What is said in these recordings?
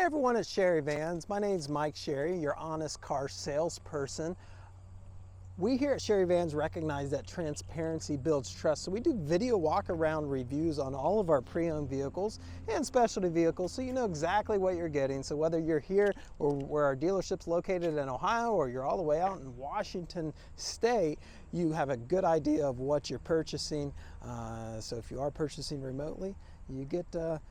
everyone at Sherry Vans. My name's Mike Sherry, your honest car salesperson. We here at Sherry Vans recognize that transparency builds trust, so we do video walk-around reviews on all of our pre-owned vehicles and specialty vehicles, so you know exactly what you're getting. So whether you're here or where our dealership's located in Ohio, or you're all the way out in Washington State, you have a good idea of what you're purchasing. So if you are purchasing remotely, you get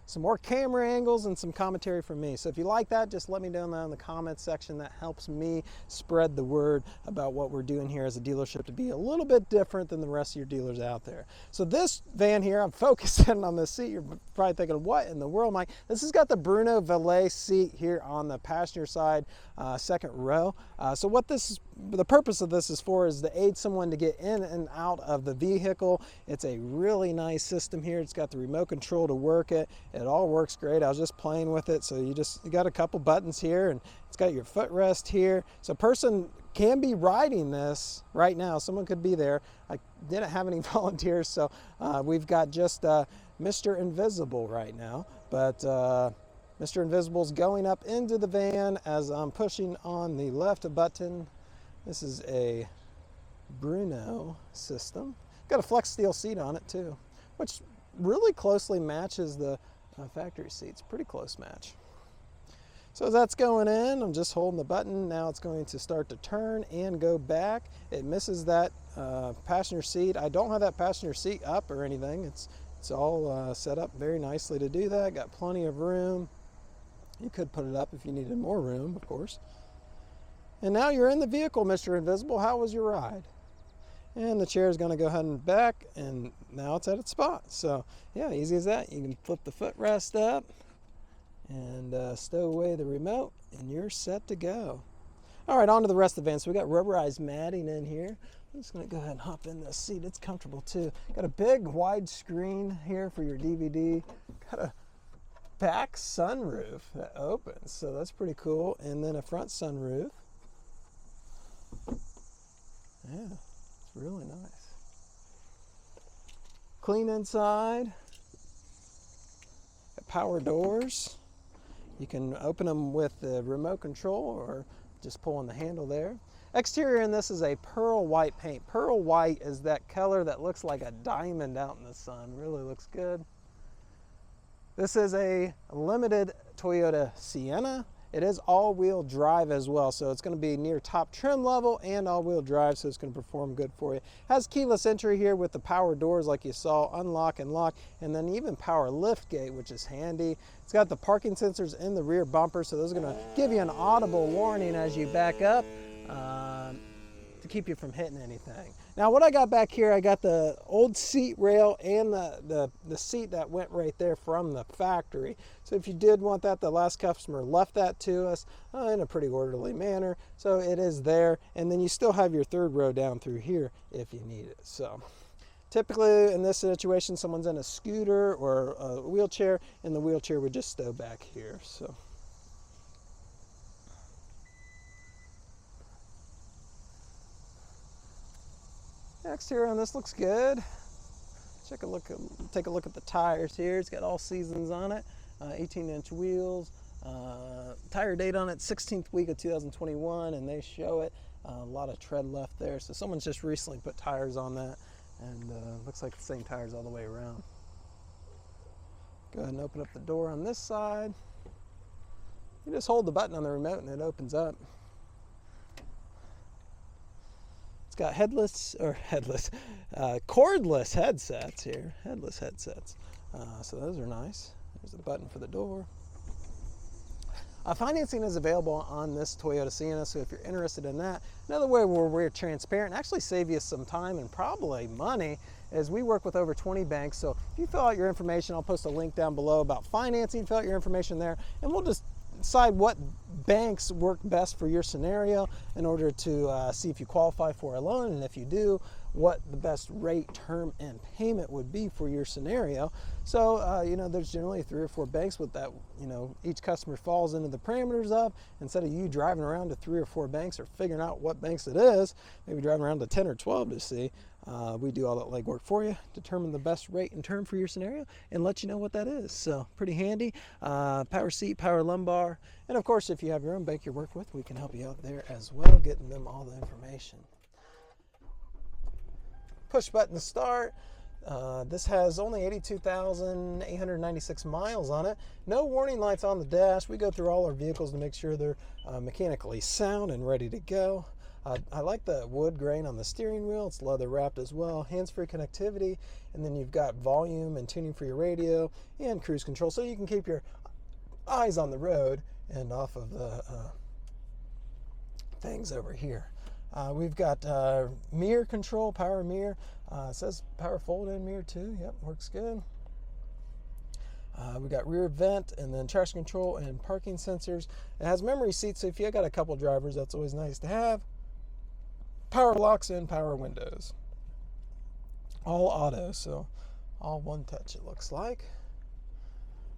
some more camera angles and some commentary from me. So if you like that, just let me know in the comments section. That helps me spread the word about what we're doing here as a dealership to be a little bit different than the rest of your dealers out there. So this van here, I'm focusing on the seat. You're probably thinking, what in the world, Mike? This has got the Bruno Valet seat here on the passenger side, second row. So what the purpose of this is for is to aid someone to get in and out of the vehicle. It's a really nice system here. It's got the remote control to work it. It all works great. I was just playing with it. So you got a couple buttons here, and it's got your footrest here. So a person can be riding this right now. Someone could be there. I didn't have any volunteers, so we've got just Mr. Invisible right now. But Mr. Invisible's going up into the van as I'm pushing on the left button. This is a Bruno system. Got a flex steel seat on it too, which really closely matches the factory seats. Pretty close match. So as that's going in, I'm just holding the button. Now it's going to start to turn and go back. It misses that passenger seat. I don't have that passenger seat up or anything. It's all set up very nicely to do that. Got plenty of room. You could put it up if you needed more room, of course. And now you're in the vehicle, Mr. Invisible. How was your ride? And the chair is going to go ahead and back, and now it's at its spot. So yeah, easy as that. You can flip the footrest up and stow away the remote, and you're set to go. All right, on to the rest of the van. So we got rubberized matting in here. I'm just going to go ahead and hop in this seat. It's comfortable too. Got a big wide screen here for your DVD. Got a back sunroof that opens, so that's pretty cool. And then a front sunroof. Yeah, it's really nice. Clean inside. Got power doors. You can open them with the remote control or just pulling the handle there. Exterior in this is a pearl white paint. Pearl white is that color that looks like a diamond out in the sun. Really looks good. This is a limited Toyota Sienna. It is all-wheel drive as well, so it's going to be near top trim level and all-wheel drive, so it's going to perform good for you. Has keyless entry here with the power doors like you saw, unlock and lock, and then even power lift gate, which is handy. It's got the parking sensors in the rear bumper, so those are going to give you an audible warning as you back up to keep you from hitting anything. Now what I got back here, I got the old seat rail and the seat that went right there from the factory. So if you did want that, the last customer left that to us in a pretty orderly manner. So it is there, and then you still have your third row down through here if you need it. So typically in this situation, someone's in a scooter or a wheelchair, and the wheelchair would just stow back here. So. Exterior on this looks good. Take a look at the tires here. It's got all seasons on it. 18-inch wheels. Tire date on it, 16th week of 2021, and they show it. A lot of tread left there. So someone's just recently put tires on that, and looks like the same tires all the way around. Go ahead and open up the door on this side. You just hold the button on the remote and it opens up. Got cordless headsets here. Headless headsets. So those are nice. There's a button for the door. Financing is available on this Toyota Sienna, so if you're interested in that. Another way where we're transparent and actually save you some time and probably money is we work with over 20 banks. So if you fill out your information, I'll post a link down below about financing. Fill out your information there, and we'll just decide what banks work best for your scenario in order to see if you qualify for a loan, and if you do, what the best rate, term, and payment would be for your scenario. So, there's generally 3 or 4 banks with that, each customer falls into the parameters of. Instead of you driving around to 3 or 4 banks or figuring out what banks it is, maybe driving around to 10 or 12 to see, we do all that legwork for you, determine the best rate and term for your scenario, and let you know what that is. So pretty handy. Power seat, power lumbar, and of course, if you have your own bank you work with, we can help you out there as well, getting them all the information. Push button to start. This has only 82,896 miles on it. No warning lights on the dash. We go through all our vehicles to make sure they're mechanically sound and ready to go. I like the wood grain on the steering wheel. It's leather wrapped as well. Hands-free connectivity, and then you've got volume and tuning for your radio and cruise control, so you can keep your eyes on the road and off of the things over here. We've got mirror control, power mirror. It says power fold-in mirror too. Yep, works good. We got rear vent, and then traction control and parking sensors. It has memory seats, so if you got a couple drivers, that's always nice to have. Power locks and power windows. All auto, so all one touch it looks like.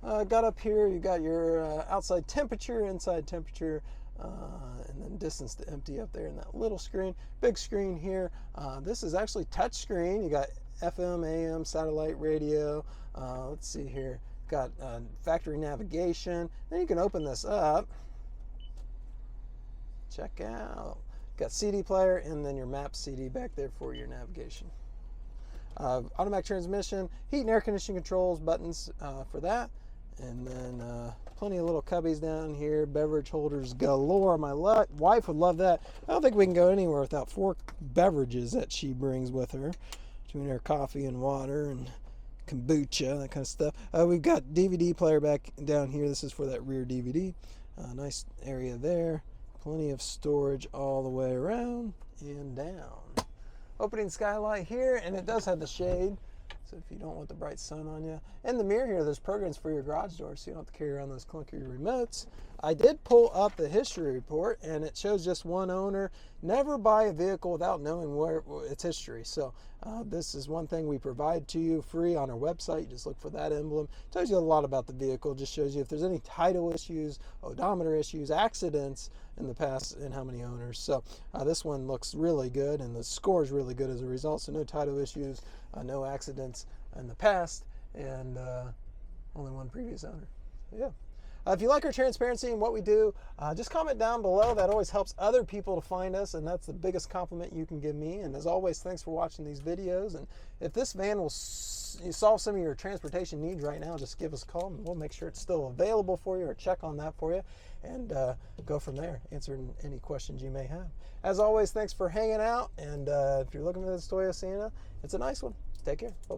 Got up here, you got your outside temperature, inside temperature, and then distance to empty up there in that little screen. Big screen here. This is actually touch screen. You got FM, AM, satellite radio. Let's see here. Got factory navigation. Then you can open this up. Check out. Got CD player, and then your map CD back there for your navigation. Automatic transmission, heat and air conditioning controls, buttons for that. And then plenty of little cubbies down here, beverage holders galore. My wife would love that. I don't think we can go anywhere without 4 beverages that she brings with her, between her coffee and water and kombucha, that kind of stuff. We've got DVD player back down here. This is for that rear DVD. Nice area there. Plenty of storage all the way around and down. Opening skylight here, and it does have the shade, so if you don't want the bright sun on you. In the mirror here, there's programs for your garage door, so you don't have to carry around those clunky remotes. I did pull up the history report, and it shows just one owner. Never buy a vehicle without knowing where its history. So this is one thing we provide to you free on our website. You just look for that emblem. It tells you a lot about the vehicle. Just shows you if there's any title issues, odometer issues, accidents in the past, and how many owners. So this one looks really good, and the score is really good as a result. So no title issues, no accidents in the past, and only one previous owner. Yeah. If you like our transparency and what we do, just comment down below. That always helps other people to find us, and that's the biggest compliment you can give me. And as always, thanks for watching these videos. And if this van will solve some of your transportation needs right now, just give us a call, and we'll make sure it's still available for you, or check on that for you, and go from there, answering any questions you may have. As always, thanks for hanging out, and if you're looking for this Toyota Sienna, it's a nice one. Take care. Bye.